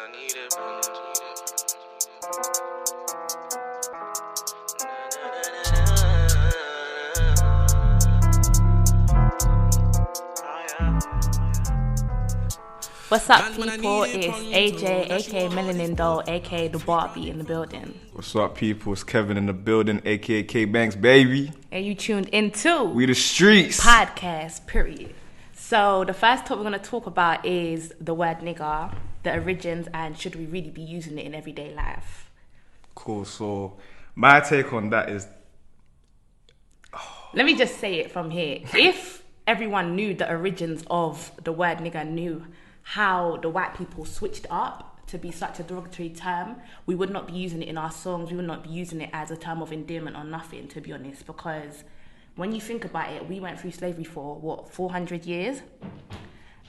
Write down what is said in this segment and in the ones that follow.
I need it, when I need it. What's up, people? It's AJ, aka Melanin Doll, aka the Barbie in the building. What's up, people? It's Kevin in the building, aka K-Banks, baby. And you tuned into We the Streets podcast, period. So the first topic we're going to talk about is the word nigger, the origins, and should we really be using it in everyday life? Cool. So my take on that is... Let me just say it from here. If everyone knew the origins of the word nigger, knew how the white people switched up to be such a derogatory term, we would not be using it in our songs. We would not be using it as a term of endearment or nothing, to be honest, because when you think about it, we went through slavery for 400 years,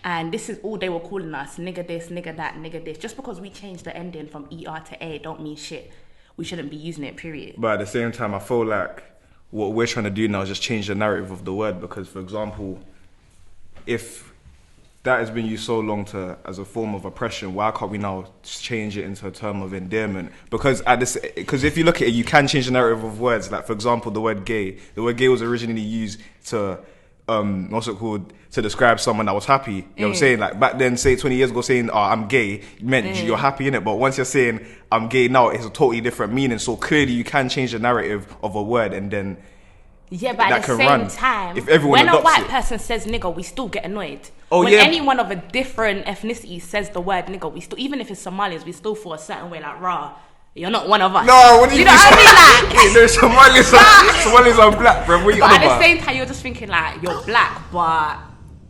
and this is all they were calling us: nigger this, nigger that, nigger this. Just because we changed the ending from ER to A don't mean shit. We shouldn't be using it, period. But at the same time, I feel like what we're trying to do now is just change the narrative of the word, because, for example, if that has been used so long as a form of oppression, why can't we now just change it into a term of endearment? Because if you look at it, you can change the narrative of words. Like, for example, the word gay. The word gay was originally used to to describe someone that was happy. You know what I'm saying? Like, back then, say 20 years ago, saying, "Oh, I'm gay," it meant you're happy, innit? But once you're saying I'm gay now, it's a totally different meaning. So clearly, you can change the narrative of a word, and then yeah, but at the same time, if everyone when a white it. person says nigger, we still get annoyed. Oh, when yeah. anyone of a different ethnicity says the word nigger, we still, even if it's Somalians, we still feel a certain way, like, rah, you're not one of us. No, what do you know what I mean? Like, there's Somalis are black, bro. What are you But on at the about? same time, you're just thinking like you're black, but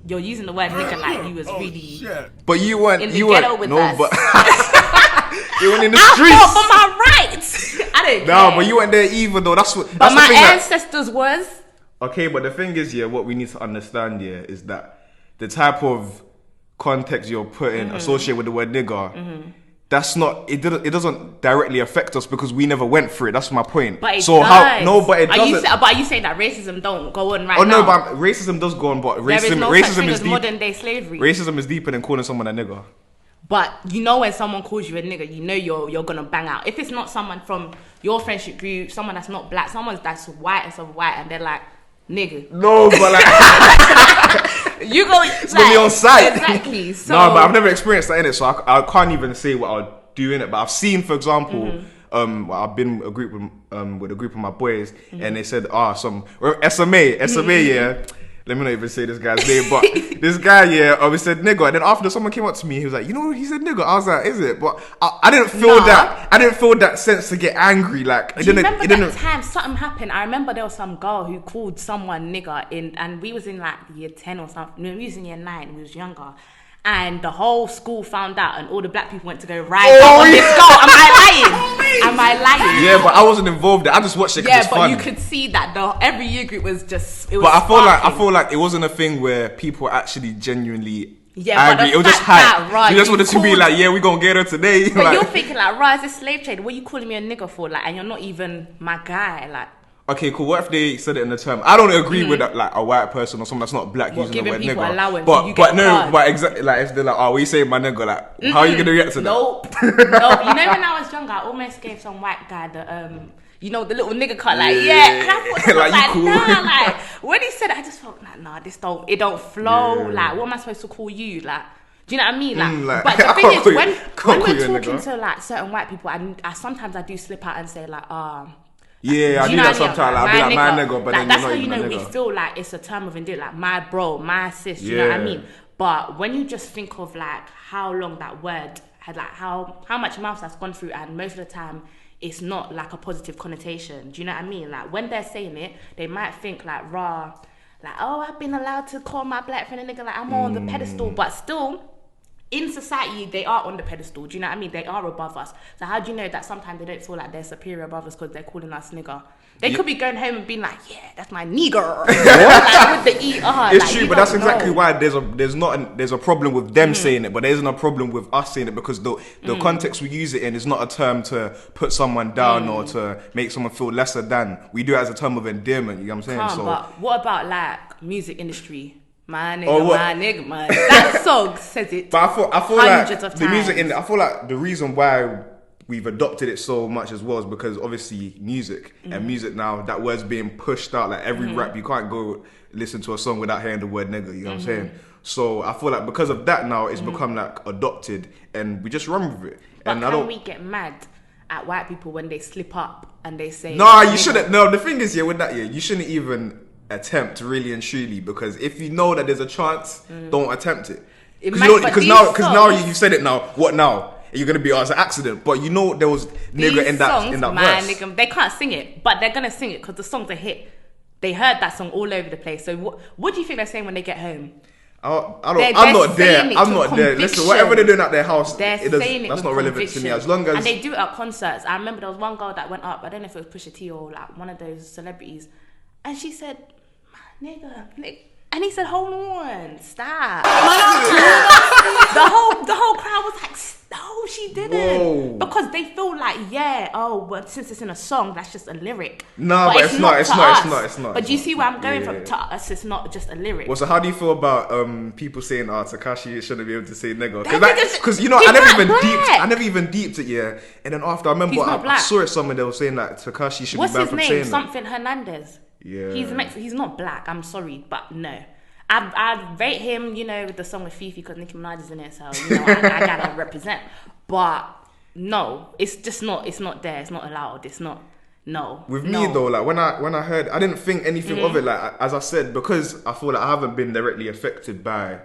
you're using the word nigger like you was really But you weren't. in the you ghetto weren't. with No, us. but you weren't in the I streets. fought for my rights. I don't No, care. but you weren't there either, though. That's what. But That's my the thing ancestors was. Okay, but the thing is, yeah, what we need to understand, yeah, is that the type of context you're putting associated with the word nigger, that's not. It doesn't directly affect us because we never went through it. That's my point. But it so does. but it doesn't. But are you saying that racism don't go on right now? Oh no, but racism does go on. But there is no such thing as deep. modern day slavery. Racism is deeper than calling someone a nigger. But you know when someone calls you a nigger, you know you're gonna bang out. If it's not someone from your friendship group, someone that's not black, someone that's white and white, and they're like, nigga. No, but like you go it's gonna be on site. Exactly. So no, but I've never experienced that in it, so I can't even say what I'll do in it. But I've seen, for example, I've been with a group of my boys, and they said, some SMA, yeah. Let me not even say this guy's name, but this guy, yeah, always said nigger. And then after someone came up to me, he was like, you know, he said nigger. I was like, is it? But I didn't feel that. I didn't feel that sense to get angry. Like, do you remember that time something happened? I remember there was some girl who called someone nigger and we was in like year 10 or something. No, we was in year 9. We was younger. And the whole school found out, and all the black people went to go rise up on this girl. Am I lying? Yeah, but I wasn't involved. I just watched it because it's fun. Yeah, but you could see that every year group was just. But I feel like it wasn't a thing where people actually genuinely angry. But it was just hype. You just wanted to be like, yeah, we gonna get her today. But like, you're thinking like, right, is this slave trade? What are you calling me a nigger for? Like, and you're not even my guy. Like. Okay, cool. What if they said it in the term? I don't agree with that, like a white person or someone that's not black using the word nigger. Allowance but exactly, like if they're like, what you saying, my nigger? Like, how are you gonna react to that? Nope. You know, when I was younger, I almost gave some white guy the the little nigger cut. Like, yeah. And I thought like, you cool. Nah, like when he said it, I just felt like, nah, it don't flow. Yeah. Like, what am I supposed to call you? Like, do you know what I mean? Like, but the thing is, when we're talking to like certain white people, I sometimes do slip out and say like, yeah, I do that sometimes. Like, I'll be like, my nigga, but like, then that's you're how not you know even a we nigger. feel like it's a term of endearment, like my bro, my sis. You know what I mean? But when you just think of like how long that word had, like how much mouth that's gone through, and most of the time it's not like a positive connotation. Do you know what I mean? Like when they're saying it, they might think like rah, like, oh, I've been allowed to call my black friend a nigger, like I'm on the pedestal, but still. In society, they are on the pedestal. Do you know what I mean? They are above us. So how do you know that sometimes they don't feel like they're superior above us because they're calling us nigger? They could be going home and being like, yeah, that's my nigger. Like, with the ER. It's true, but that's exactly why there's a problem with them saying it, but there isn't a problem with us saying it, because the context we use it in is not a term to put someone down or to make someone feel lesser than. We do it as a term of endearment. You know what I'm saying? But what about like music industry? My nigga, Or what? my nigga, my nigga. That song says it. But I feel hundreds like of the music times. I feel like the reason why we've adopted it so much as well is because obviously music and music now, that word's being pushed out. Like every rap, you can't go listen to a song without hearing the word nigga, you know what I'm saying? So I feel like because of that now, it's become like adopted and we just run with it. But And can we get mad at white people when they slip up and they say... Nah, you nigga? shouldn't. No, the thing is, with that, you shouldn't even attempt really and truly, because if you know that there's a chance, don't attempt it. Because now you said it now. What now? You're gonna be it's an accident, but you know there was nigga in that verse. Nigga, they can't sing it, but they're gonna sing it because the song's a hit. They heard that song all over the place. So what do you think they're saying when they get home? I'm not there. Listen, whatever they're doing at their house, that's not relevant to me. As long as... And they do it at concerts. I remember there was one girl that went up. I don't know if it was Pusha T or like one of those celebrities, and she said, "Nigga," and he said, "Hold on, stop." the whole crowd was like, "No, she didn't," because they feel like, well, since it's in a song, that's just a lyric. No, but it's not. But do you see where I'm going from? To us, it's not just a lyric. Well, so how do you feel about people saying, Tekashi shouldn't be able to say nigga? Because I never even deeped it, and then after I remember I saw it somewhere, they were saying that Tekashi should be banned from saying that. What's his name? Something Hernandez. Yeah. He's not black. I'm sorry, but no. I'd rate him, with the song with Fifi because Nicki Minaj is in it, so I gotta represent. But no, it's just not. It's not there. It's not allowed. It's not. No. With me though, like when I heard, I didn't think anything of it. Like as I said, because I feel like I haven't been directly affected by.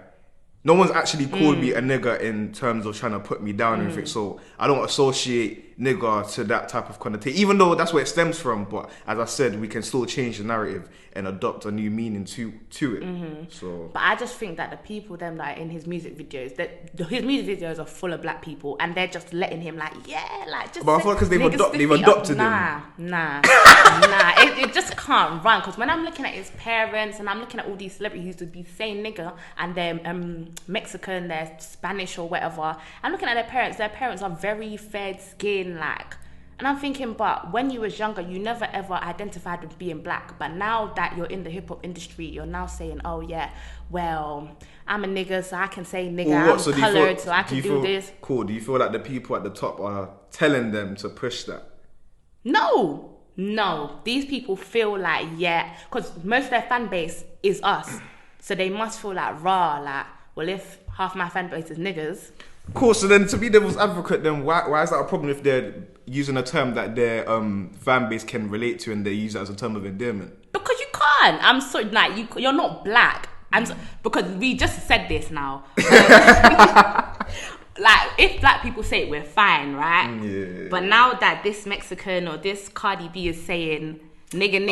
No one's actually called me a nigger in terms of trying to put me down or anything. So I don't associate nigger to that type of connotation, even though that's where it stems from. But as I said, we can still change the narrative and adopt a new meaning to it. So, but I just think that the people them like in his music videos, his music videos are full of black people, and they're just letting him just. But I feel because they've adopted him. Nah. It just can't run. Because when I'm looking at his parents and I'm looking at all these celebrities who be saying nigger and they're Mexican, they're Spanish or whatever, I'm looking at their parents. Their parents are very fair skinned, and I'm thinking, but when you was younger, you never ever identified with being black. But now that you're in the hip hop industry, you're now saying, oh yeah, well, I'm a nigger, so I can say nigger. I'm coloured, so I can do this. Cool. Do you feel like the people at the top are telling them to push that? No. These people feel like, because most of their fan base is us. So they must feel like, well, if half my fan base is niggers. Cool, so then to be devil's advocate, then why is that a problem if they're using a term that their fan base can relate to and they use it as a term of endearment? Because you can't. I'm sorry, you're not black. Because we just said this now. If black people say it, we're fine, right? Yeah. But now that this Mexican or this Cardi B is saying nigga,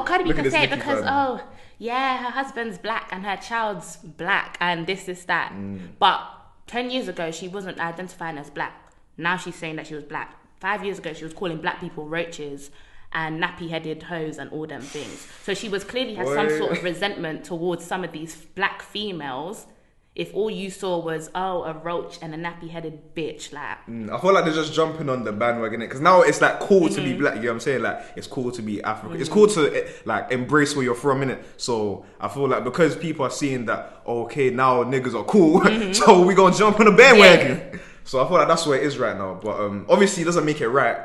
Cardi B can say it because, her husband's black and her child's black and this, that. But 10 years ago, she wasn't identifying as black. Now she's saying that she was black. 5 years ago, she was calling black people roaches and nappy-headed hoes and all them things. So she was clearly has some sort of resentment towards some of these black females. If all you saw was, a roach and a nappy-headed bitch, I feel like they're just jumping on the bandwagon, because now it's cool to be black, you know what I'm saying? It's cool to be African. It's cool to embrace where you're from, innit? So I feel like because people are seeing that, okay, now niggas are cool, so we gonna jump on the bandwagon. Yeah. So I feel like that's where it is right now. But obviously it doesn't make it right.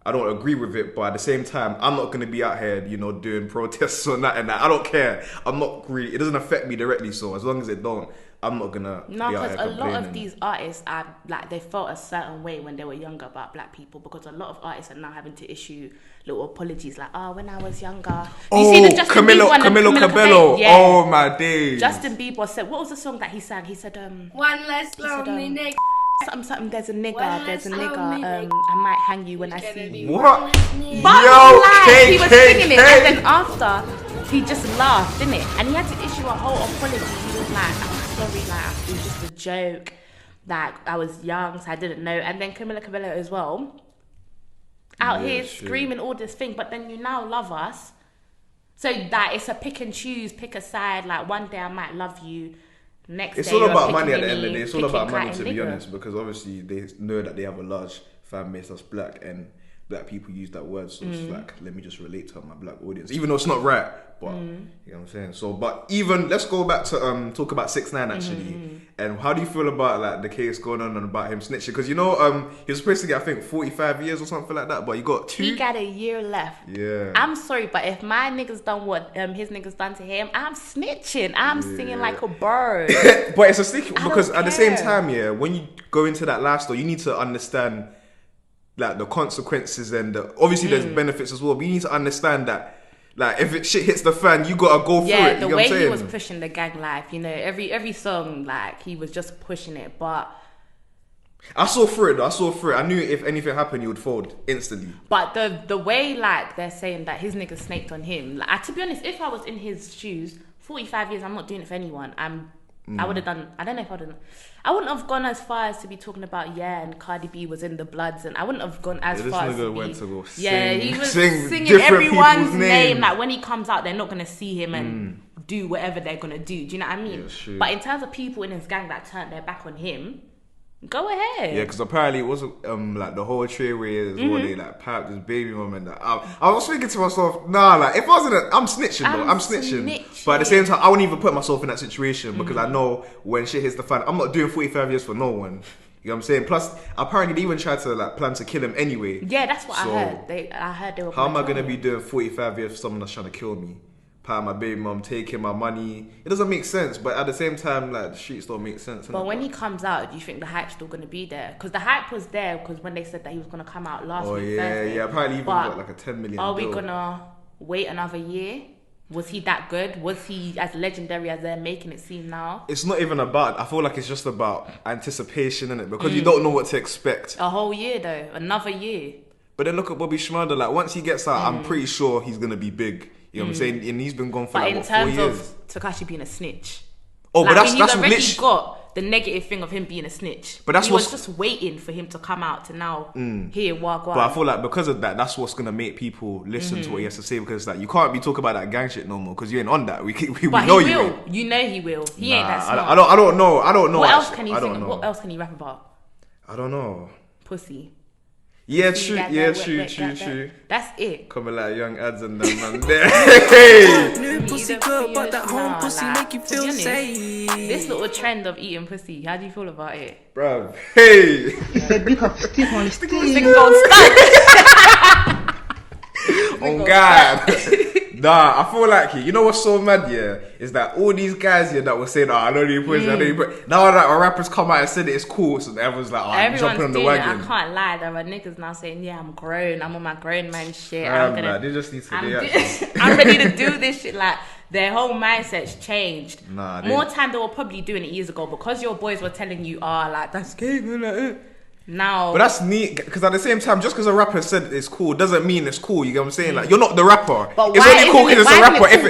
I don't agree with it, but at the same time, I'm not going to be out here, doing protests or that and that. I don't care. It doesn't affect me directly, so as long as it don't, I'm not going to be out here complaining. No, because a lot of these artists are, they felt a certain way when they were younger about black people, because a lot of artists are now having to issue little apologies, when I was younger. You see the Justin Bieber and Camilo Cabello. Yeah. Oh, my days. Justin Bieber said, what was the song that he sang? He said, one less lonely nigga. Something, there's a nigger, I might hang you when I see you. What? But he was singing it, and then after, he just laughed, didn't it? And he had to issue a whole apology. He was like, I'm sorry, it was just a joke. I was young, so I didn't know. And then Camila Cabello as well, out here screaming all this thing, but then you now love us. So it's a pick and choose, pick a side. One day I might love you. It's all about money at the end of the day. It's all about money, to be honest, because obviously they know that they have a large fan base that's black, and black people use that word, so it's like, let me just relate to my black audience, even though it's not right, but you know what I'm saying. So, but even let's go back to talk about 6ix9ine actually, and how do you feel about like the case going on and about him snitching? Because you know, he was supposed to get I think 45 years or something like that, but he got 2. He got a year left. Yeah. I'm sorry, but if my niggas done what his niggas done to him, I'm snitching. I'm singing like a bird. But it's a sticky because at the same care. time, yeah, when you go into that lifestyle, you need to understand like the consequences and obviously there's benefits as well, but you need to understand that like if shit hits the fan, you gotta go through it. Yeah, you the know way what I'm he saying? was pushing the gang life, you know, every song, like he was just pushing it. But I saw through it though. I saw through it. I knew if anything happened, he would fold instantly. But the way like they're saying that his nigga snaked on him, like, to be honest, if I was in his shoes, 45 years, I'm not doing it for anyone. I would have done. I don't know if I wouldn't have gone as far as to be talking about and Cardi B was in the Bloods, and I wouldn't have gone as This far as nigga to went be. to go He was sing singing different everyone's people's name. names. Like when he comes out, they're not gonna see him and do whatever they're gonna do. Do you know what I mean? Yeah, true. But in terms of people in his gang that turned their back on him, go ahead. Yeah, because apparently it wasn't like the whole Treyway as well. They like piped his baby mum and that. I was thinking to myself, nah, like if I was in I'm snitching though. I'm snitching. But at the same time, I wouldn't even put myself in that situation because I know when shit hits the fan, I'm not doing 45 years for no one. You know what I'm saying? Plus, apparently they even tried to like plan to kill him anyway. Yeah, that's what So, I heard. I heard they were. How am I gonna gonna kill be him. doing 45 years for someone that's trying to kill me? Part my baby mum, taking my money. It doesn't make sense, but at the same time, like the streets don't make sense. But when he comes out, do you think the hype's still going to be there? Because the hype was there because when they said that he was going to come out last week, Thursday. yeah. Apparently, even But got like a 10 million. Are we bill. gonna wait another year? Was he that good? Was he as legendary as they're making it seem now? It's not even about. I feel like it's just about anticipation, innit? Because you don't know what to expect. A whole year though, another year. But then look at Bobby Schmurda. Like once he gets out, I'm pretty sure he's gonna be big. You know what I'm saying? And he's been gone for But like in what, 4 terms years. of Tekashi being a snitch, Oh, but he's that's already literally. got the negative thing of him being a snitch. But that's he was what's- just waiting for him to come out to now hear wagwan. But I feel like because of that, that's what's gonna make people listen to what he has to say. Because like you can't be talking about that gang shit no more. Because you ain't on that. We But know he you. will. Ain't. You know he will. He ain't that Nah, smart. I don't know. I don't know. What else actually. can he I don't sing? know. What else can he rap about? I don't know. Pussy. Yeah, Pussy, true. that, Yeah, that, true. that, True. that, True. that. That's it. Coming like young ads and them man there. Hey! New pussy good, but that home pussy make you to be feel honest, safe. This little trend of eating pussy, how do you feel about it? Bruv. Hey! Niggas gon' stuck. Oh God. Nah, I feel like you know what's so mad, yeah, is that all these guys here that were saying, I don't need pussy, I don't need pussy. Now that our rappers come out and said it's cool, so everyone's like, I'm jumping Everyone's on the doing it. wagon. I can't lie. There are niggas now saying, yeah, I'm grown. I'm on my grown man shit. Nah, they just need to I'm ready to do this shit. Like, their whole mindset's changed. Nah, they- More time they were probably doing it years ago because your boys were telling you, like, that's gay. Now, But that's neat, because at the same time, just because a rapper said it's cool doesn't mean it's cool. You get what I'm saying? Like you're not the rapper. But It's why only cool isn't because it- it's a why isn't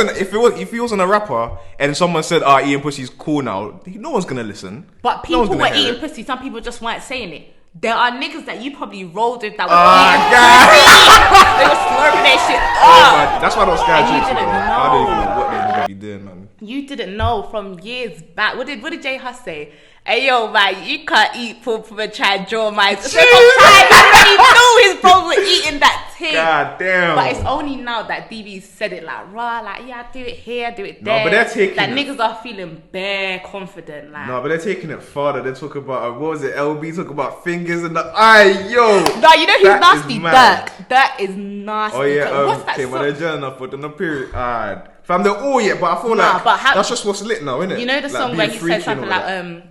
rapper. it cool, If he wasn't a rapper and someone said, eating pussy's cool now, no one's gonna listen. but No people one's gonna were hear eating it. pussy. Some people just weren't saying it. There are niggas that you probably rolled with that were God. eating pussy. They were slurping their shit Oh, up. man, that's why those guys And you jokes, didn't bro. I don't even know. know what they be doing, man. You didn't know from years back. What did Jay Huss say? Hey yo, man, you can't eat poop and try and draw my. He already knew his bros were eating that thing. God damn. But it's only now that DB said it like raw, like yeah, I do it here, I do it No, there. but they're taking that it. niggas are feeling bare confident, like. No, but they're taking it farther. They talk about what was it? LB talk about fingers and the eye, yo. No, you know who's That is nasty? mad. Dirk is nasty. Oh yeah, What's that okay, song? but they're journeying up with the period. Alright, fam, they're all yet, but I feel Nah, like but how- that's just what's lit now, innit? You know the Like, song where being he freaky said something and all like that.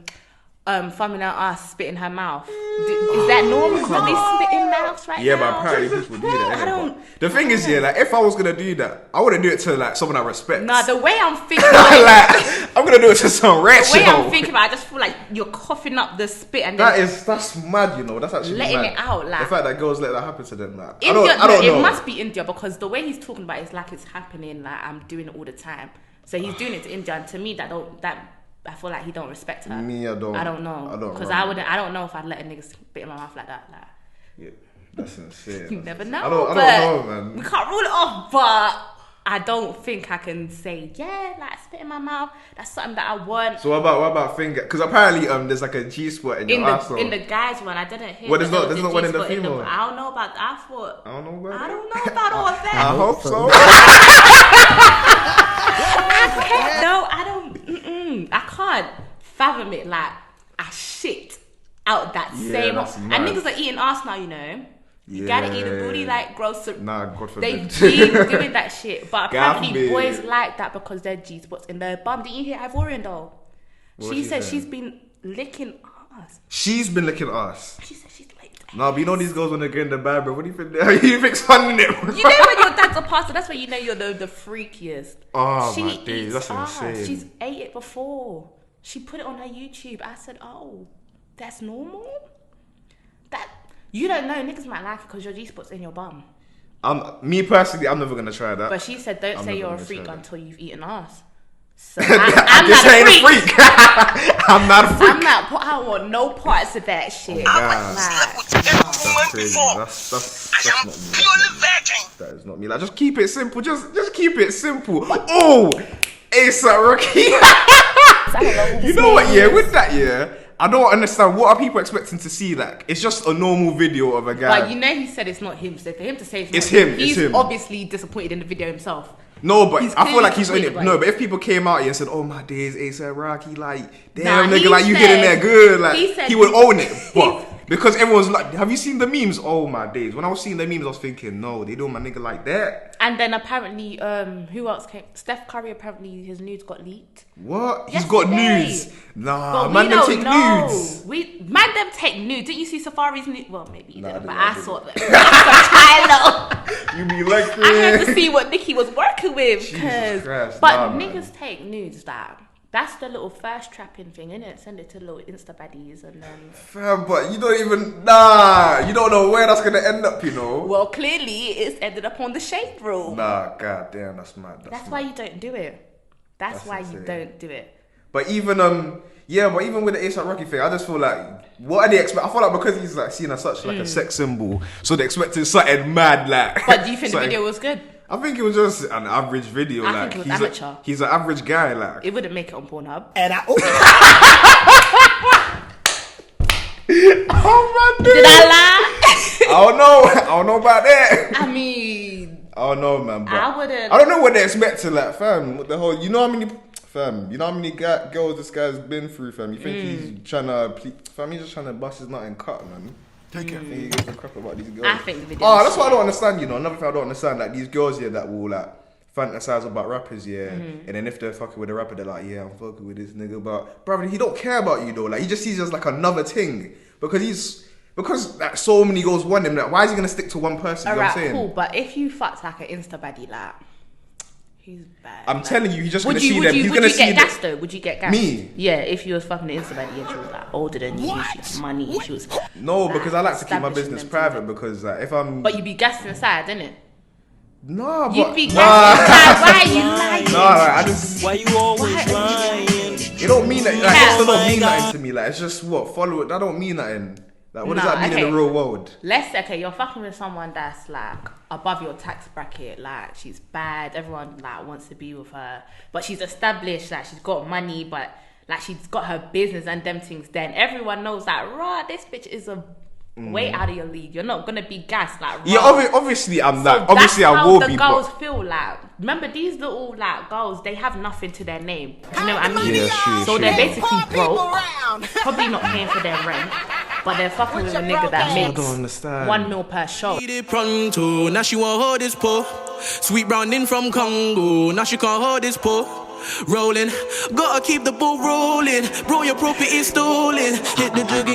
thumbing out ass, spit in her mouth. Is that normal? Can they spit in mouths right Yeah, now? but apparently people do that. I innit? don't- But the thing is, yeah, like if I was gonna do that, I wouldn't do it to like someone I respect. Nah, the way I'm thinking about it, like I'm gonna do it to some rat the way show. I'm thinking about it, I just feel like you're coughing up the spit and then That's mad, you know. That's actually letting mad. it out, like- the fact that girls let that happen to them, like India, I don't know. it must be India because the way he's talking about it is like it's happening, like I'm doing it all the time. So he's doing it to India, and to me I feel like he don't respect her. Me, I don't. I don't know. I don't Because run. I don't know if I'd let a nigga spit in my mouth like that. Like, Yeah, that's insane. you never know. I don't but know, man. We can't rule it off, but I don't think I can say, yeah, like spit in my mouth. That's something that I want. So what about finger? Because apparently there's like a G spot in your arsehole. In the guys one, I didn't hear. Well, there's not one in the female. I don't know about. I don't know about all that. I hope so. No, I don't. I can't fathom it. Like I shit out that same. And niggas are eating ass now, you know. You gotta eat a booty like gross. Nah, God forbid. They be doing that shit. But apparently boys like that because their G spots in their bum. Did you hear Ivorian though? She said she's been licking ass. She's been licking ass. She said she's licked. No, but you know these girls when they get in the bag, bro. What do you think? You think's fun in it? You know when your dad's a pastor, that's when you know you're the freakiest. Oh she my days, that's ass. insane. She's ate it before. She put it on her YouTube. I said, oh, that's normal? That you don't know, niggas might like it because your G-spot's in your bum. Me personally, I'm never gonna try that. But she said, don't say you're a freak until you've eaten ass. So I'm not a freak. I'm not a freak. I want no parts of that shit. That's crazy. That's not me. That is not me. Like, just keep it simple. Just keep it simple. Oh, ASAP Rocky. You know what? Yeah, with that, yeah. I don't understand. What are people expecting to see? Like, it's just a normal video of a guy. But you know, he said it's not him. So for him to say it's him, he's him. Obviously disappointed in the video himself. No, but I feel like he's only but if people came out here and said, "Oh my days, ASAP Rocky," like, damn nigga, like you get in there good, like he would own it. But because everyone's like, have you seen the memes? Oh my days. When I was seeing the memes, I was thinking, no, they doing my nigga like that. And then apparently, who else came? Steph Curry, apparently his nudes got leaked. What? He's got nudes? Nah, but man, them take nudes. Man, them take nudes. Didn't you see Safari's nudes? Well, maybe you didn't, but I saw them. You be like, I had to see what Nicki was working with. Jesus Christ, but niggas take nudes, that's the little first trapping thing, innit? Send it to little Insta baddies and then... Fam, but you don't even... you don't know where that's going to end up, you know? Well, clearly, it's ended up on the shade room. Nah, goddamn, that's mad. That's why you don't do it. That's why insane. You don't do it. But even, even with the A$AP Rocky thing, I just feel like, what are they expecting? I feel like because he's like seen as such like a sex symbol, so they're expecting something mad, like... But do you think the video was good? I think it was just an average video. I think it was amateur. He's an average guy, like. It wouldn't make it on Pornhub. And oh my God. Did I lie? I don't know about that. I mean, I don't know, man. But I wouldn't. I don't know what they're expecting, like, fam. What the whole? You know how many girls this guy's been through, fam? You think he's trying to, fam? He's just trying to bust his nut and cut, man. Take it. He gives a crap about these girls. I think the video. Oh, that's what I don't understand. You know, another thing I don't understand, like these girls here that will like fantasize about rappers, and then if they're fucking with a rapper, they're like, yeah, I'm fucking with this nigga, but brother, he don't care about you though. Like he just sees you as like another thing because like so many girls want him. Like, why is he gonna stick to one person? You know what I'm saying? Cool, but if you fucked like an Insta baddie, like. He's bad. I'm telling you, he's just gonna see them. He's gonna see them. Would you get gassed though? Would you get gassed? Me? Yeah, if you was fucking an Insta baddie and she was like older than you, she had money, she was. No, because I like to keep my business private because if I'm. But you be gassed inside, innit? No, but you be gassed inside. Why are you lying? No, I just. Why you always lying? It don't mean that. Like, it still don't mean nothing to me. Like it's just follow it. That don't mean nothing. Like, what does that mean in the real world? You're fucking with someone that's like above your tax bracket, like she's bad, everyone like wants to be with her, but she's established, like she's got money, but like she's got her business and them things, then everyone knows that, raw, this bitch is a way out of your league. You're not gonna be gassed, like, raw. Yeah, obviously I'm that. So obviously I will be. The girls feel like, remember these little like girls, they have nothing to their name. You know what I mean? Yeah, true. So they're basically broke, probably not paying for their rent. But they're fucking with a nigga that makes $1 mil per show. Pronto, now she won't hold this pole. Sweet browning from Congo, now she can't hold this pole. Rolling, gotta keep the ball rolling. Bro, your property stolen. Hit the jig